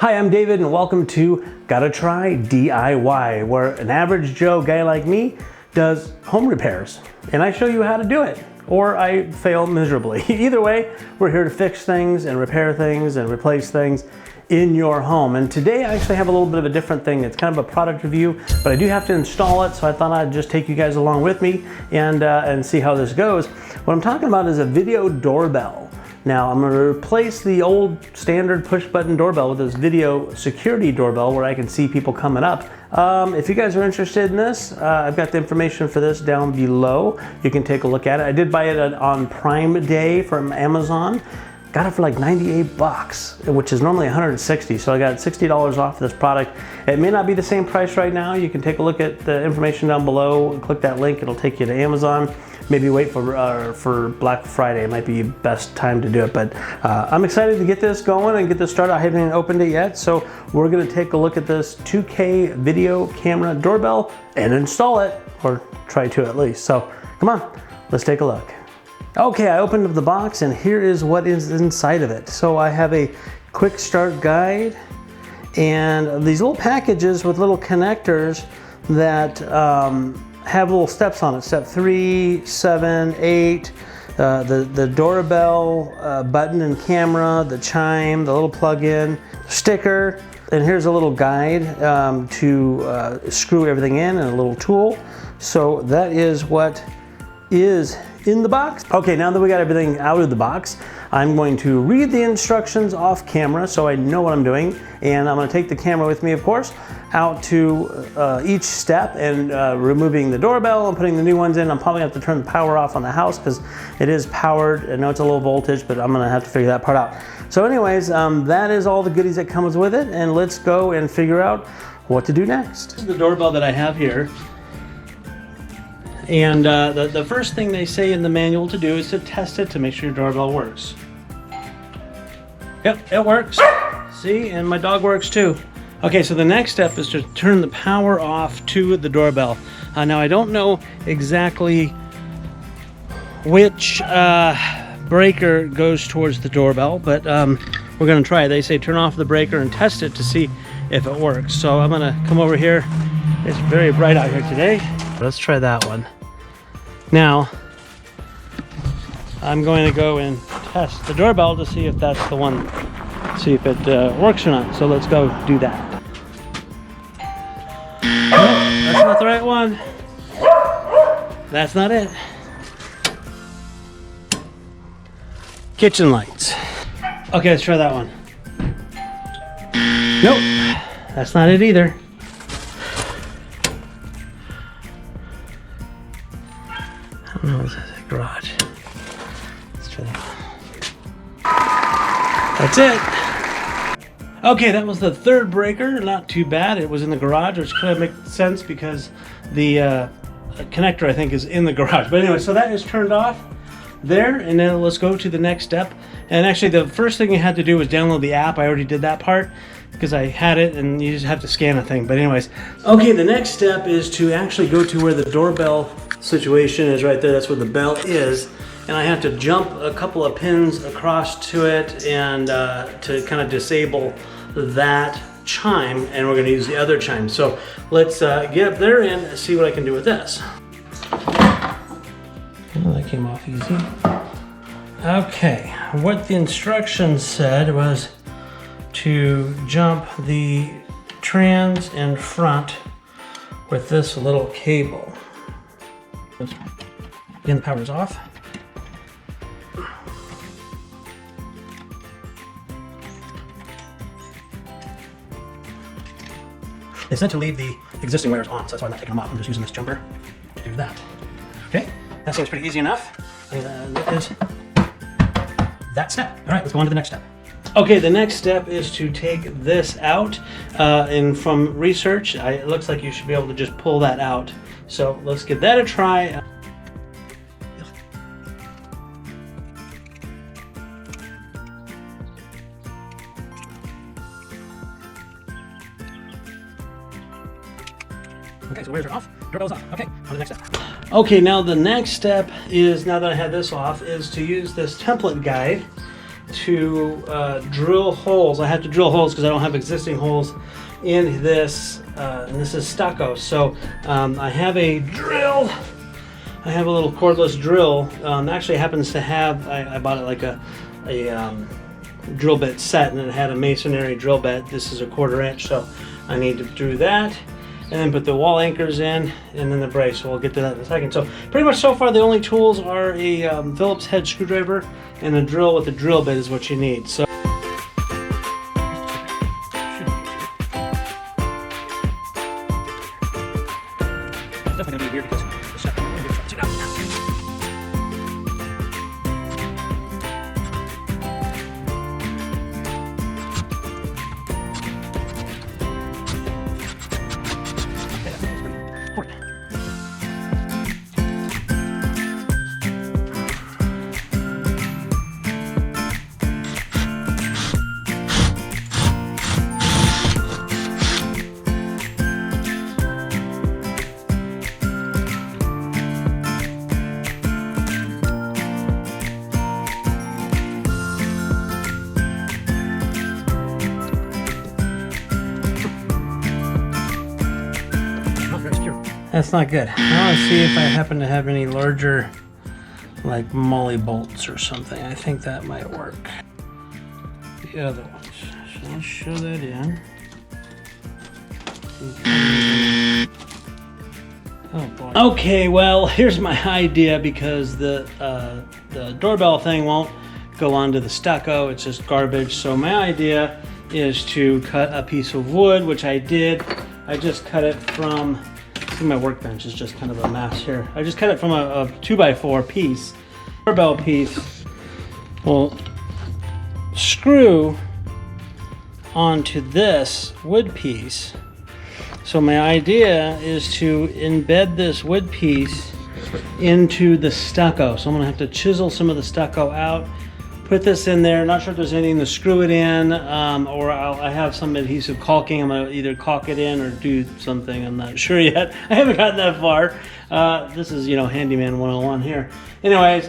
Hi, I'm David and welcome to Gotta Try DIY, where an average Joe guy like me does home repairs. And I show you how to do it, or I fail miserably. Either way, we're here to fix things and repair things and replace things in your home. And today I actually have a little bit of a different thing. It's kind of a product review, but I do have to install it, so I thought I'd just take you guys along with me and see how this goes. What I'm talking about is a video doorbell. Now I'm going to replace the old standard push button doorbell with this video security doorbell where I can see people coming up. If you guys are interested in this, I've got the information for this down below. You can take a look at it. I did buy it on Prime Day from Amazon. Got it for like 98 bucks, which is normally 160. So I got $60 off this product. It may not be the same price right now. You can take a look at the information down below, click that link, it'll take you to Amazon. Maybe wait for Black Friday. It might be the best time to do it, but I'm excited to get this going and get this started. I haven't even opened it yet, so we're gonna take a look at this 2K video camera doorbell and install it, or try to at least. So come on, let's take a look. Okay, I opened up the box and here is what is inside of it. So I have a quick start guide and these little packages with little connectors that have little steps on it. Step 3, 7, 8, the doorbell button and camera, the chime, the little plug-in, sticker, and here's a little guide to screw everything in and a little tool. So that is what is in the box. Okay, now that we got everything out of the box, I'm going to read the instructions off camera so I know what I'm doing, and I'm going to take the camera with me, of course, out to each step and removing the doorbell and putting the new ones in. I'm probably going to have to turn the power off on the house because it is powered. I know it's a low voltage, but I'm going to have to figure that part out. So anyways, that is all the goodies that comes with it, and let's go and figure out what to do next. This is the doorbell that I have here. And the first thing they say in the manual to do is to test it to make sure your doorbell works. Yep, it works. See, and my dog works too. Okay, so the next step is to turn the power off to the doorbell. Now I don't know exactly which breaker goes towards the doorbell, but we're gonna try it. They say turn off the breaker and test it to see if it works. So I'm gonna come over here. It's very bright out here today. Let's try that one. Now, I'm going to go and test the doorbell to see if that's the one, see if it works or not. So let's go do that. Oh, that's not the right one. That's not it. Kitchen lights. Okay, let's try that one. Nope, that's not it either. No, this is a garage. Let's try that. That's it. Okay, that was the third breaker. Not too bad. It was in the garage, which kind of makes sense because the connector, I think, is in the garage. But anyway, so that is turned off there, and then let's go to the next step. And actually, the first thing you had to do was download the app. I already did that part because I had it, and you just have to scan a thing. But anyways, okay, the next step is to actually go to where the doorbell situation is right there. That's where the bell is, and I have to jump a couple of pins across to it and to kind of disable that chime, and we're going to use the other chime. So let's get up there and see what I can do with this. Well, that came off easy. Okay, what the instructions said was to jump the trans in front with this little cable. Again, the power's off. They said to leave the existing wires on, so that's why I'm not taking them off. I'm just using this jumper to do that. Okay, that seems pretty easy enough. That is that step. All right, let's go on to the next step. Okay, the next step is to take this out, and from research, it looks like you should be able to just pull that out. So let's give that a try. Okay, so wires are off, doorbell's off. Okay, on to the next step. Okay, now the next step is, now that I have this off, is to use this template guide to drill holes. I have to drill holes because I don't have existing holes in this, and this is stucco. So I have a drill. I have a little cordless drill. Actually happens to have, I bought it like a drill bit set, and it had a masonry drill bit. This is a 1/4 inch, so I need to do that. And then put the wall anchors in, and then the brace. So we'll get to that in a second. So pretty much so far the only tools are a Phillips head screwdriver and a drill with a drill bit is what you need. So definitely gonna be weird because the second one is check it out. That's not good. I want to see if I happen to have any larger, like molly bolts or something. I think that might work. The other ones. So let's show that in. Oh boy. Okay, well, here's my idea because the doorbell thing won't go onto the stucco. It's just garbage. So my idea is to cut a piece of wood, which I did. I just cut it from. My workbench is just kind of a mess here. I just cut it from a 2x4 piece. Doorbell piece will screw onto this wood piece. So my idea is to embed this wood piece into the stucco. So I'm gonna have to chisel some of the stucco out, put this in there. Not sure if there's anything to screw it in, or I have some adhesive caulking. I'm gonna either caulk it in or do something. I'm not sure yet. I haven't gotten that far. This is, handyman 101 here. Anyways,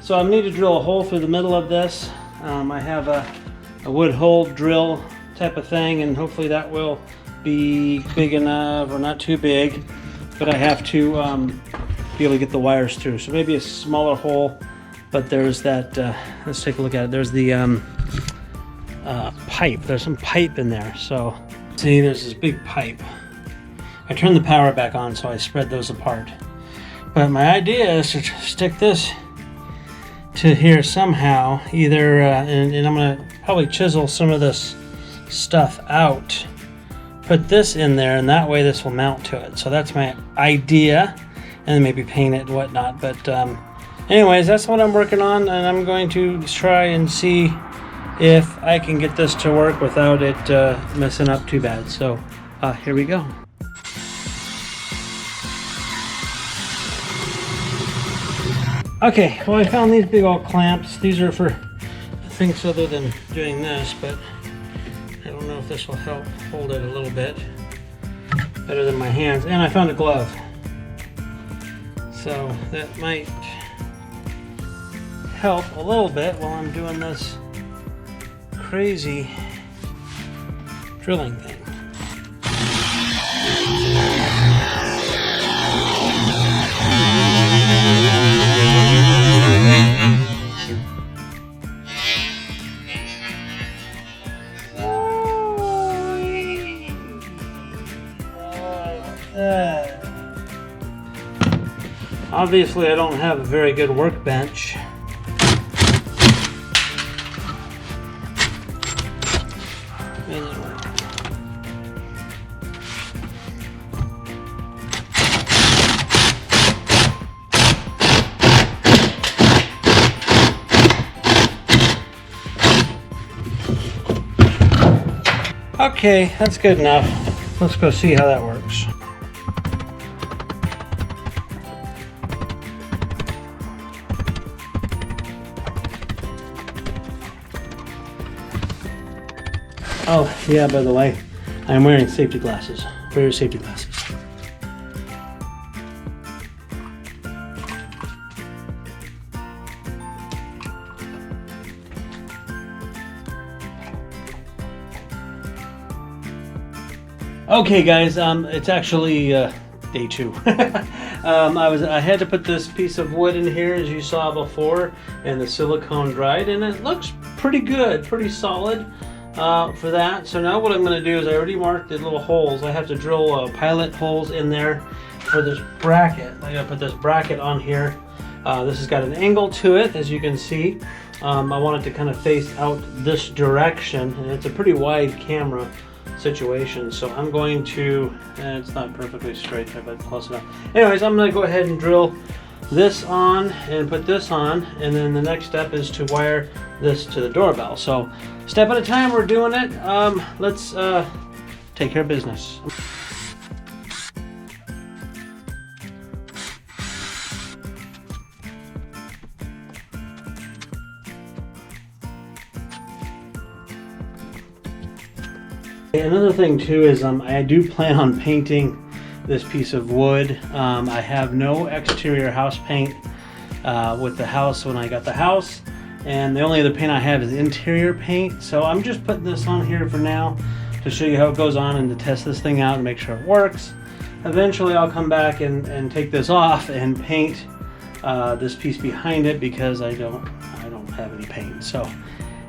so I need to drill a hole through the middle of this. I have a wood hole drill type of thing, and hopefully that will be big enough, or not too big, but I have to be able to get the wires through. So maybe a smaller hole. But there's that, let's take a look at it. There's the pipe. There's some pipe in there. So, see, there's this big pipe. I turned the power back on, so I spread those apart. But my idea is to stick this to here somehow, either, and I'm gonna probably chisel some of this stuff out, put this in there, and that way this will mount to it. So that's my idea, and then maybe paint it and whatnot. But anyways, that's what I'm working on, and I'm going to try and see if I can get this to work without it messing up too bad. So here we go. Okay, well, I found these big old clamps. These are for things other than doing this, but I don't know if this will help hold it a little bit better than my hands. And I found a glove, so that might help a little bit while I'm doing this crazy drilling thing. Obviously, I don't have a very good workbench. Okay, that's good enough. Let's go see how that works. Oh, yeah, by the way, I'm wearing safety glasses. Wear safety glasses. Okay guys, it's actually day 2. I had to put this piece of wood in here as you saw before, and the silicone dried, and it looks pretty good, pretty solid for that. So now what I'm going to do is I already marked the little holes. I have to drill pilot holes in there for this bracket. I got to put this bracket on here. This has got an angle to it, as you can see. I want it to kind of face out this direction, and it's a pretty wide camera situation, so I'm going to, it's not perfectly straight there, but close enough. Anyways, I'm going to go ahead and drill this on and put this on, and then the next step is to wire this to the doorbell. So step at a time, we're doing it. Let's take care of business. Another thing too is I do plan on painting this piece of wood. I have no exterior house paint with the house when I got the house, and the only other paint I have is interior paint. So I'm just putting this on here for now to show you how it goes on and to test this thing out and make sure it works. Eventually I'll come back and take this off and paint this piece behind it, because I don't have any paint. So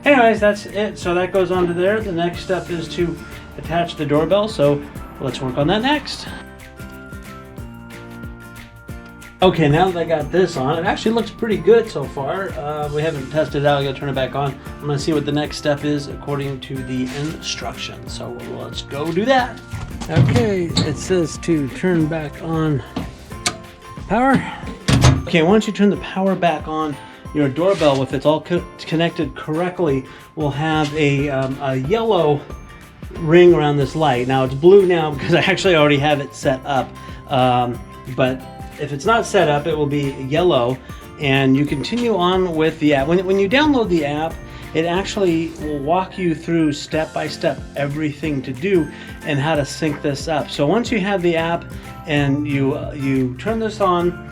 anyways, that's it. So that goes onto there. The next step is to attach the doorbell. So let's work on that next. Okay, now that I got this on, it actually looks pretty good so far. We haven't tested it out. I gotta turn it back on. I'm gonna see what the next step is according to the instructions. So let's go do that. Okay, it says to turn back on power. Okay, once you turn the power back on, your doorbell, if it's all connected correctly, will have a yellow ring around this light. Now it's blue now because I actually already have it set up, but if it's not set up, it will be yellow, and you continue on with the app. When you download the app, it actually will walk you through step by step everything to do and how to sync this up. So once you have the app and you turn this on,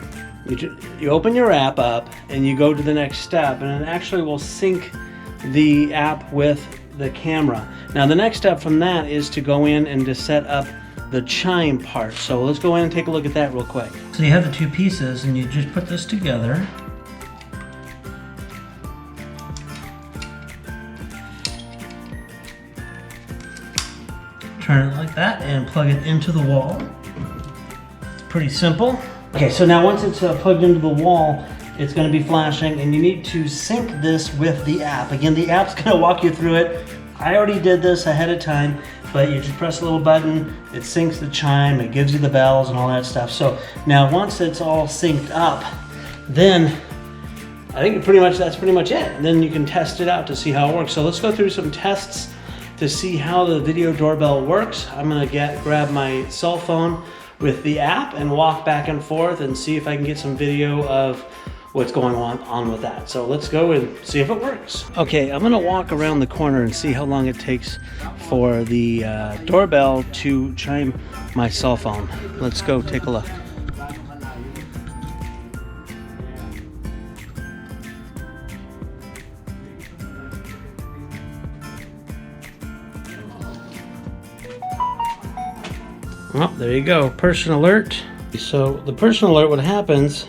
you open your app up and you go to the next step, and it actually will sync the app with the camera. Now the next step from that is to go in and to set up the chime part. So let's go in and take a look at that real quick. So you have the two pieces and you just put this together. Turn it like that and plug it into the wall. It's pretty simple. Okay, so now once it's plugged into the wall, it's going to be flashing, and you need to sync this with the app. Again, the app's going to walk you through it. I already did this ahead of time, but you just press a little button, it syncs the chime, it gives you the bells and all that stuff. So now once it's all synced up, then I think that's pretty much it. And then you can test it out to see how it works. So let's go through some tests to see how the video doorbell works. I'm going to grab my cell phone with the app and walk back and forth and see if I can get some video of what's going on with that. So let's go and see if it works. Okay, I'm gonna walk around the corner and see how long it takes for the doorbell to chime my cell phone. Let's go take a look. Oh, there you go, person alert. So the person alert, what happens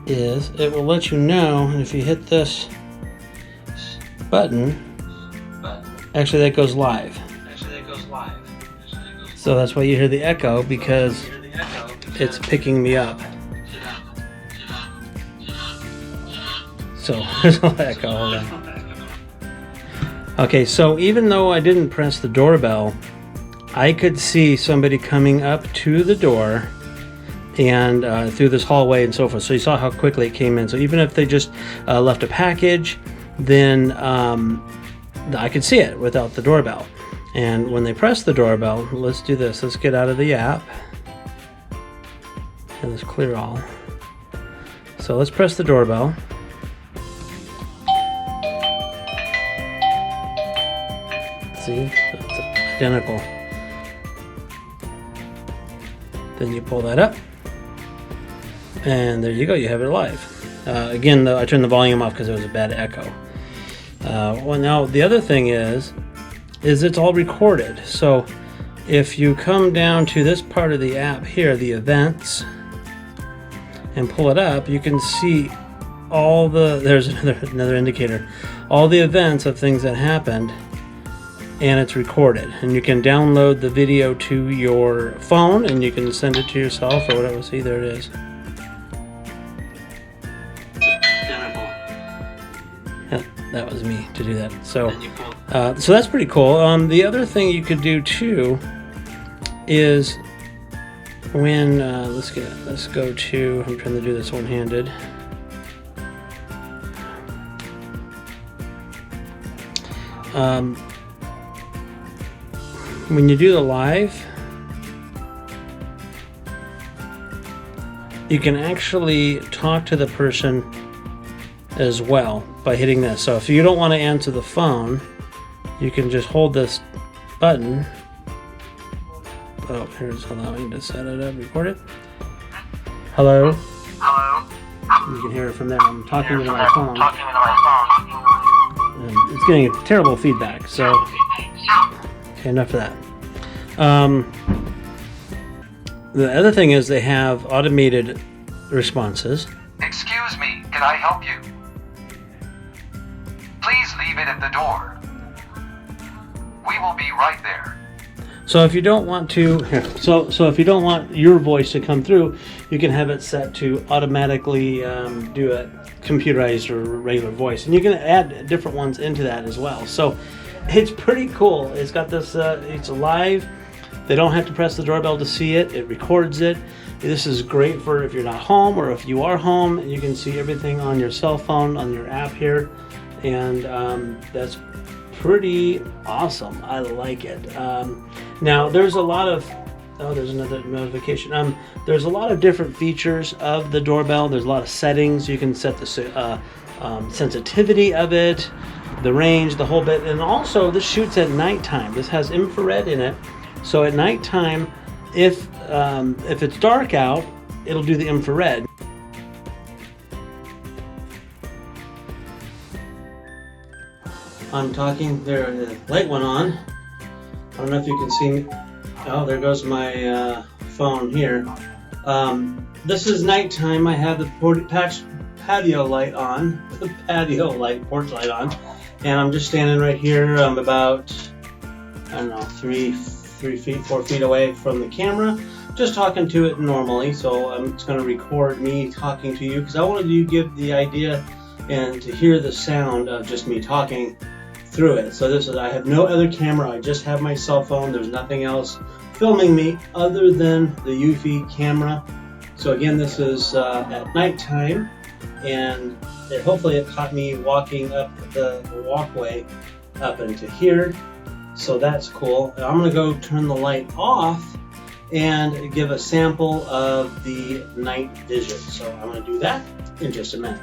is it will let you know, and if you hit this button, actually that goes live. So that's why you hear the echo, because it's picking me up. So there's no echo. Hold on. Okay, so even though I didn't press the doorbell, I could see somebody coming up to the door and through this hallway and so forth. So you saw how quickly it came in. So even if they just left a package, then I could see it without the doorbell. And when they press the doorbell, let's do this. Let's get out of the app and let's clear all. So let's press the doorbell. See, it's identical. Then you pull that up, and there you go, you have it live. Again, though, I turned the volume off because it was a bad echo. Well, now the other thing is it's all recorded. So if you come down to this part of the app here, the events, and pull it up, you can see all the, there's another indicator, all the events of things that happened, and it's recorded. And you can download the video to your phone and you can send it to yourself or whatever. See, there it is. Yeah, that was me to do that. So, so that's pretty cool. The other thing you could do too is when let's go to, I'm trying to do this one-handed. When you do the live, you can actually talk to the person as well by hitting this. So if you don't want to answer the phone, you can just hold this button. Oh, here's allowing to set it up, record it. Hello? Hello? You can hear it from there. I'm talking into my phone. And it's getting a terrible feedback, so okay, enough of that. The other thing is they have automated responses. Excuse me, can I help you? Please leave it at the door. We will be right there. So if you don't want to, so if you don't want your voice to come through, you can have it set to automatically do a computerized or regular voice, and you can add different ones into that as well. So it's pretty cool. It's got this, it's live. They don't have to press the doorbell to see it. It records it. This is great for if you're not home or if you are home, and you can see everything on your cell phone, on your app here. And that's pretty awesome. I like it. Now there's a lot of, oh, there's another notification. There's a lot of different features of the doorbell. There's a lot of settings. You can set the sensitivity of it, the range, the whole bit. And also this shoots at nighttime. This has infrared in it. So at nighttime, if it's dark out, it'll do the infrared. I'm talking, there the light went on. I don't know if you can see me. Oh, there goes my phone here. This is nighttime. I have the patio light on, the patio light, porch light on, and I'm just standing right here. I'm about, I don't know, 4 feet away from the camera, just talking to it normally. So I'm just going to record me talking to you because I wanted you to give the idea and to hear the sound of just me talking through it. So this is, I have no other camera. I just have my cell phone. There's nothing else filming me other than the Eufy camera. So again, this is at nighttime, and hopefully it caught me walking up the walkway up into here. So that's cool. I'm going to go turn the light off and give a sample of the night vision. So I'm going to do that in just a minute.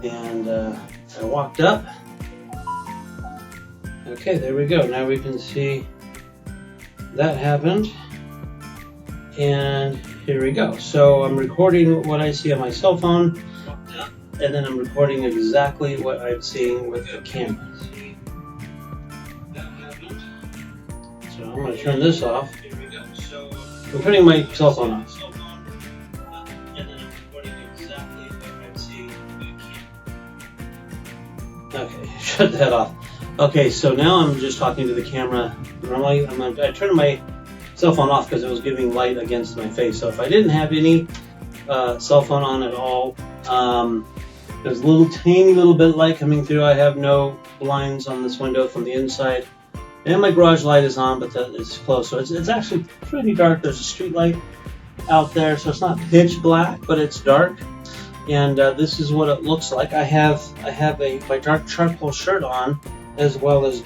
And I walked up. Okay, there we go. Now we can see that happened. And here we go. So I'm recording what I see on my cell phone, and then I'm recording exactly what I'm seeing with the camera. So I'm going to turn this off. I'm turning my cell phone off. Okay, shut that off. Okay, so now I'm just talking to the camera. Normally, I turned my cell phone off because it was giving light against my face. So if I didn't have any cell phone on at all, there's a little tiny little bit of light coming through. I have no blinds on this window from the inside. And my garage light is on, but that is close. So it's actually pretty dark. There's a street light out there, so it's not pitch black, but it's dark. And this is what it looks like. I have my dark charcoal shirt on, as well as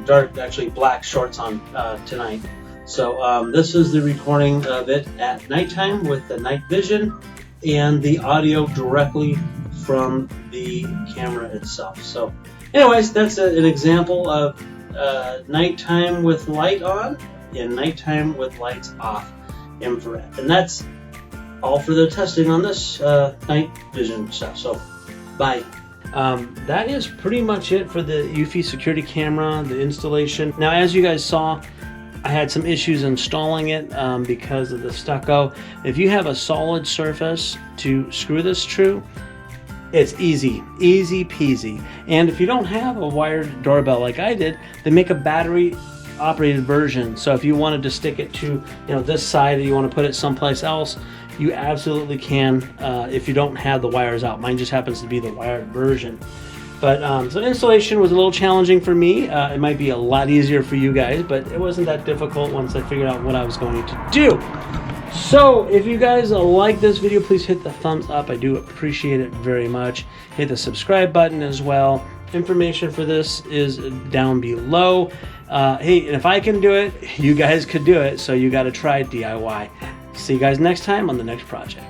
dark, actually black shorts on tonight. So this is the recording of it at nighttime with the night vision and the audio directly from the camera itself. So anyways, that's an example of nighttime with light on and nighttime with lights off infrared. And that's all for the testing on this night vision stuff. So bye. That is pretty much it for the Eufy security camera, the installation. Now, as you guys saw, I had some issues installing it because of the stucco. If you have a solid surface to screw this to, it's easy peasy. And if you don't have a wired doorbell like I did, they make a battery operated version. So if you wanted to stick it to, this side, or you want to put it someplace else, you absolutely can if you don't have the wires out. Mine just happens to be the wired version. But so installation was a little challenging for me. It might be a lot easier for you guys, but it wasn't that difficult once I figured out what I was going to do. So if you guys like this video, please hit the thumbs up. I do appreciate it very much. Hit the subscribe button as well. Information for this is down below. Hey, and if I can do it, you guys could do it. So you got to try DIY. See you guys next time on the next project.